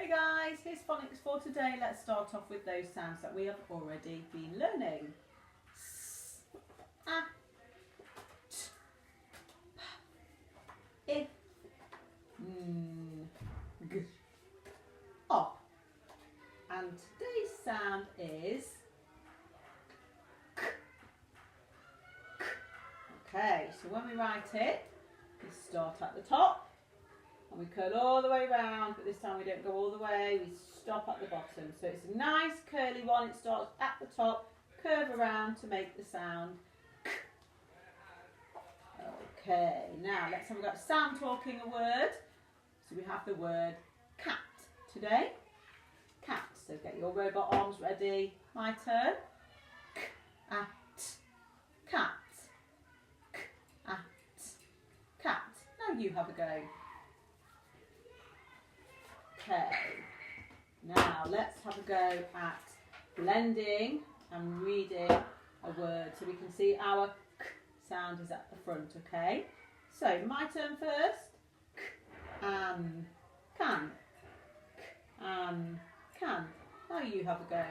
Okay guys, here's phonics for today. Let's start off with those sounds that we have already been learning. S, a, t, p, I, n, g, o. And today's sound is k, k. Okay, so when we write it, we start at the top. And we curl all the way around, but this time we don't go all the way, we stop at the bottom. So it's a nice curly one, it starts at the top, curve around to make the sound k. Okay, now let's have a go at sound talking a word. So we have the word cat today. Cat, so get your robot arms ready. My turn. K, at, cat. K, at, cat. Now you have a go. Okay, now let's have a go at blending and reading a word so we can see our k sound is at the front, okay? So my turn first. K, can. K, can. Now you have a go.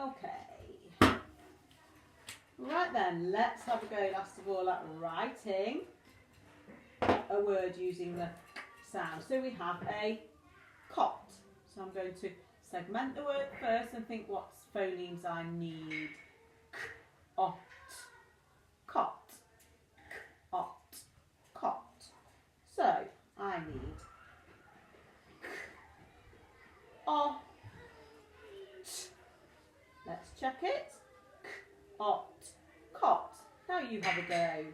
Okay. Right then, let's have a go last of all at writing a word using the sound. So we have a cot. So I'm going to segment the word first and think what phonemes I need. K, ot, cot. K, ot, cot. So I need k, ot. Let's check it. K, ot, cot. Now you have a go.